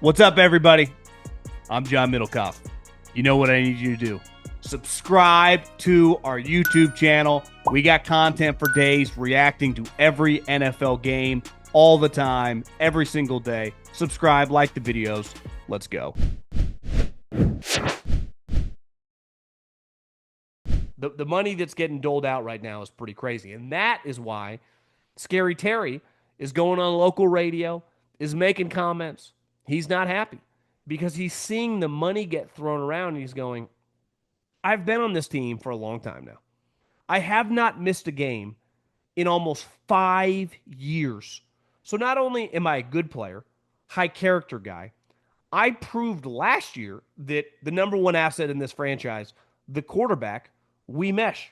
What's up, everybody? I'm John Middlekauff. You know what I need you to do. Subscribe to our YouTube channel. We got content for days reacting to every NFL game all the time, every single day. Subscribe, like the videos. Let's go. The money that's getting doled out right now is pretty crazy. And that is why Scary Terry is going on local radio, is making comments. He's not happy because he's seeing the money get thrown around and he's going, I've been on this team for a long time now. I have not missed a game in almost 5 years. So not only am I a good player, high character guy, I proved last year that the number one asset in this franchise, the quarterback, we mesh.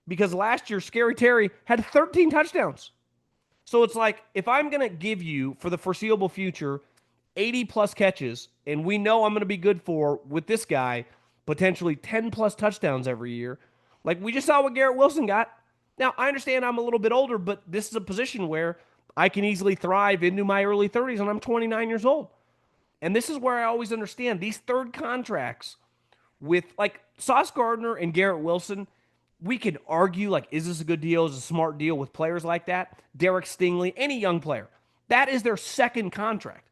Because last year, Scary Terry had 13 touchdowns. So it's like, if I'm going to give you, for the foreseeable future, 80-plus catches, and we know I'm going to be good for, with this guy, potentially 10-plus touchdowns every year, like we just saw what Garrett Wilson got. Now, I understand I'm a little bit older, but this is a position where I can easily thrive into my early 30s, and I'm 29 years old. And this is where I always understand these third contracts with, like, Sauce Gardner and Garrett Wilson, we could argue, like, is this a good deal? Is it a smart deal with players like that? Derek Stingley, any young player. That is their second contract.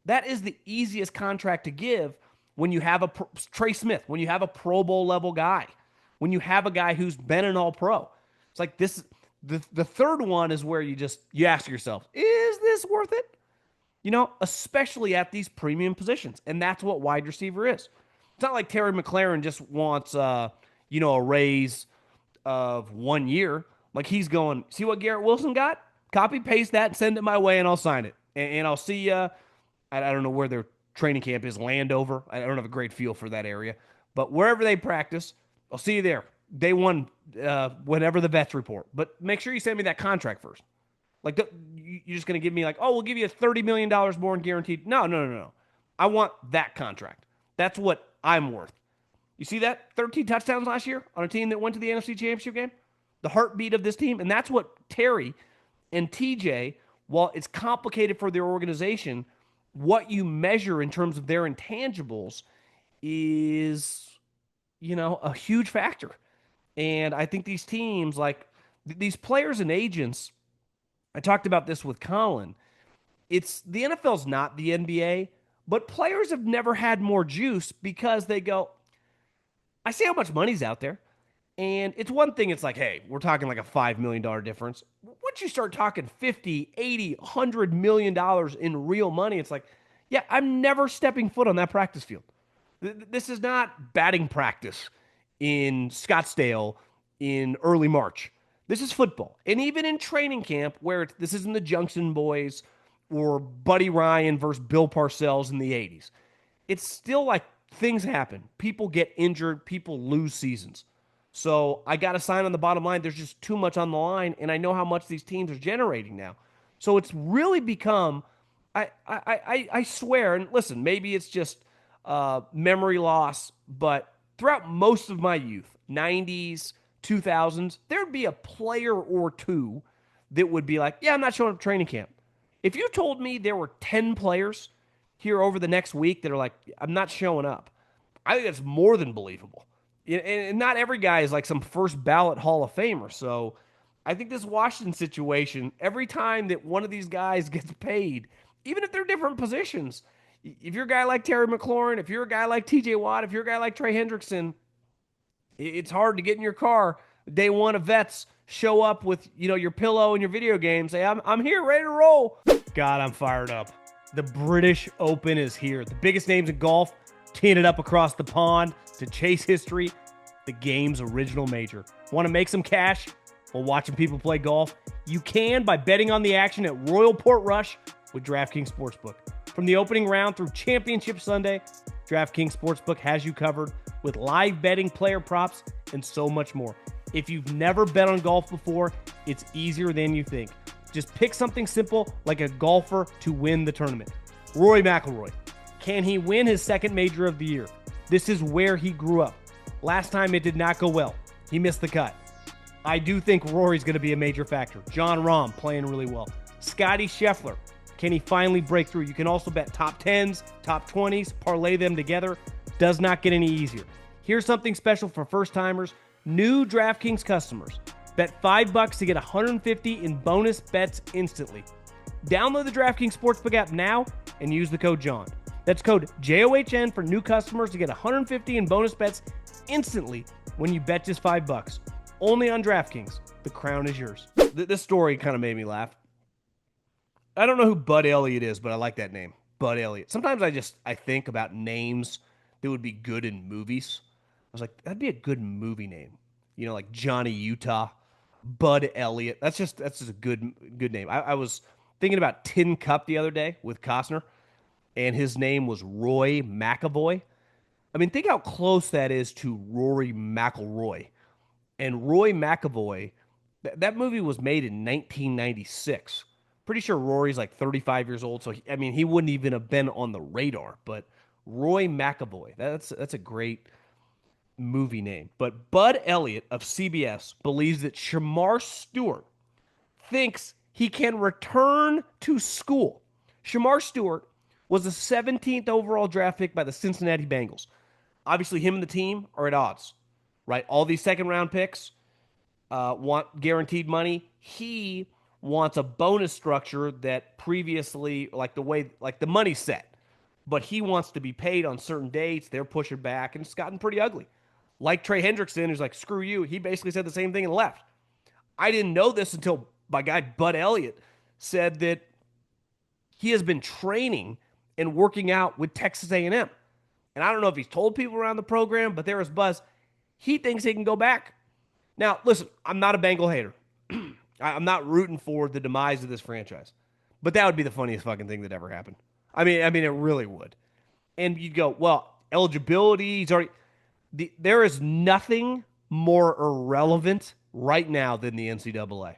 That is the easiest contract to give when you have a Trey Smith, when you have a Pro Bowl level guy, when you have a guy who's been an All-Pro. It's like this. The third one is where you ask yourself, is this worth it? You know, especially at these premium positions, and that's what wide receiver is. It's not like Terry McLaurin just wants a raise of 1 year. Like he's going, see what Garrett Wilson got? Copy paste that and send it my way, and I'll sign it, and I'll see you. I don't know where their training camp is, Landover. I don't have a great feel for that area. But wherever they practice, I'll see you there. Day one, whenever the vets report. But make sure you send me that contract first. Like, you're just going to give me like, oh, we'll give you $30 million more in guaranteed. No. I want that contract. That's what I'm worth. You see that? 13 touchdowns last year on a team that went to the NFC Championship game? The heartbeat of this team. And that's what Terry and TJ, while it's complicated for their organization, what you measure in terms of their intangibles is, a huge factor. And I think these teams, like these players and agents, I talked about this with Colin. It's the NFL's not the NBA, but players have never had more juice because they go, I see how much money's out there. And it's one thing, it's like, hey, we're talking like a $5 million difference. Once you start talking 50, 80, $100 million in real money, it's like, yeah, I'm never stepping foot on that practice field. This is not batting practice in Scottsdale in early March. This is football. And even in training camp, where this isn't the Junction Boys or Buddy Ryan versus Bill Parcells in the 80s, it's still like things happen. People get injured. People lose seasons. So I got to sign on the bottom line. There's just too much on the line, and I know how much these teams are generating now. So it's really become, I swear, and listen, maybe it's just memory loss, but throughout most of my youth, 90s, 2000s, there'd be a player or two that would be like, yeah, I'm not showing up to training camp. If you told me there were 10 players here over the next week that are like, I'm not showing up, I think that's more than believable. And not every guy is like some first ballot Hall of Famer. So I think this Washington situation, every time that one of these guys gets paid, even if they're different positions, if you're a guy like Terry McLaurin, if you're a guy like TJ Watt, if you're a guy like Trey Hendrickson, it's hard to get in your car day one of vets, show up with, your pillow and your video game, say, I'm here, ready to roll. God, I'm fired up. The British Open is here. The biggest names in golf teeing it up across the pond to chase history, the game's original major. Want to make some cash while watching people play golf? You can by betting on the action at Royal Portrush with DraftKings Sportsbook. From the opening round through Championship Sunday, DraftKings Sportsbook has you covered with live betting, player props, and so much more. If you've never bet on golf before, it's easier than you think. Just pick something simple like a golfer to win the tournament. Rory McIlroy. Can he win his second major of the year? This is where he grew up. Last time it did not go well. He missed the cut. I do think Rory's going to be a major factor. John Rahm playing really well. Scotty Scheffler. Can he finally break through? You can also bet top 10s, top 20s, parlay them together. Does not get any easier. Here's something special for first-timers. New DraftKings customers. Bet $5 to get $150 in bonus bets instantly. Download the DraftKings Sportsbook app now and use the code JOHN. That's code JOHN for new customers to get $150 in bonus bets instantly when you bet just $5. Only on DraftKings. The crown is yours. This story kind of made me laugh. I don't know who Bud Elliott is, but I like that name. Bud Elliott. Sometimes I think about names that would be good in movies. I was like, that'd be a good movie name. You know, like Johnny Utah, Bud Elliott. That's just a good name. I was thinking about Tin Cup the other day with Costner, and his name was Roy McAvoy. I mean, think how close that is to Rory McIlroy. And Roy McAvoy, that movie was made in 1996. Pretty sure Rory's like 35 years old, so he wouldn't even have been on the radar. But Roy McAvoy, that's a great movie name. But Bud Elliott of CBS believes that Shemar Stewart thinks he can return to school. Shemar Stewart was the 17th overall draft pick by the Cincinnati Bengals. Obviously, him and the team are at odds, right? All these second-round picks want guaranteed money. He wants a bonus structure that previously, like the money's set, but he wants to be paid on certain dates. They're pushing back, and it's gotten pretty ugly. Like Trey Hendrickson, who's like, screw you. He basically said the same thing and left. I didn't know this until my guy Bud Elliott said that he has been training and working out with Texas A&M. And I don't know if he's told people around the program, but there is buzz. He thinks he can go back. Now, listen, I'm not a Bengal hater. I'm not rooting for the demise of this franchise. But that would be the funniest fucking thing that ever happened. I mean, it really would. And you'd go, well, eligibility, he's already... There is nothing more irrelevant right now than the NCAA.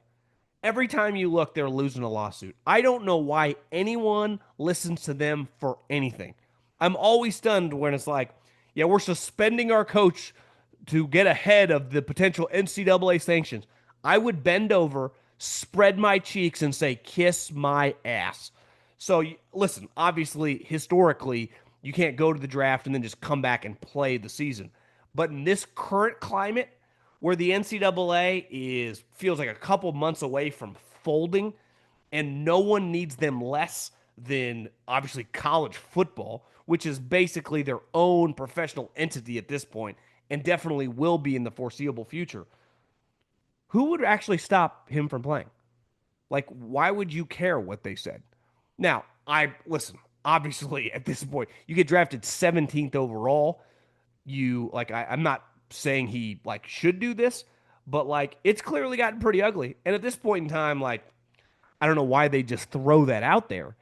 Every time you look, they're losing a lawsuit. I don't know why anyone listens to them for anything. I'm always stunned when it's like, yeah, we're suspending our coach to get ahead of the potential NCAA sanctions. I would bend over, spread my cheeks, and say, kiss my ass. So, listen, obviously, historically, you can't go to the draft and then just come back and play the season. But in this current climate, where the NCAA feels like a couple months away from folding, and no one needs them less than, obviously, college football, which is basically their own professional entity at this point, and definitely will be in the foreseeable future. Who would actually stop him from playing? Like, why would you care what they said? Now, listen, obviously, at this point, you get drafted 17th overall. I'm not saying he, should do this, but, it's clearly gotten pretty ugly. And at this point in time, I don't know why they just throw that out there.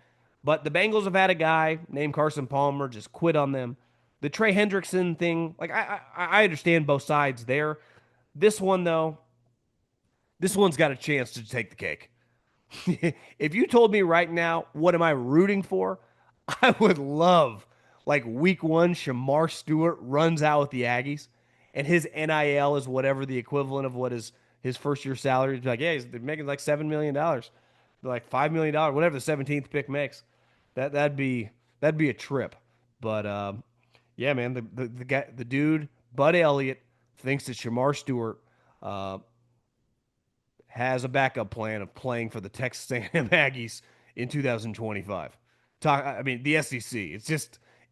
But the Bengals have had a guy named Carson Palmer just quit on them. The Trey Hendrickson thing, I understand both sides there. This one, though, this one's got a chance to take the cake. If you told me right now, what am I rooting for? I would love, week one, Shemar Stewart runs out with the Aggies, and his NIL is whatever the equivalent of what his first year salary is. Yeah, he's making $7 million. $5 million, whatever the 17th pick makes. That'd be a trip. But yeah, man, the dude, Bud Elliott, thinks that Shemar Stewart has a backup plan of playing for the Texas A&M Aggies in 2025. The SEC.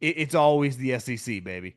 It's always the SEC, baby.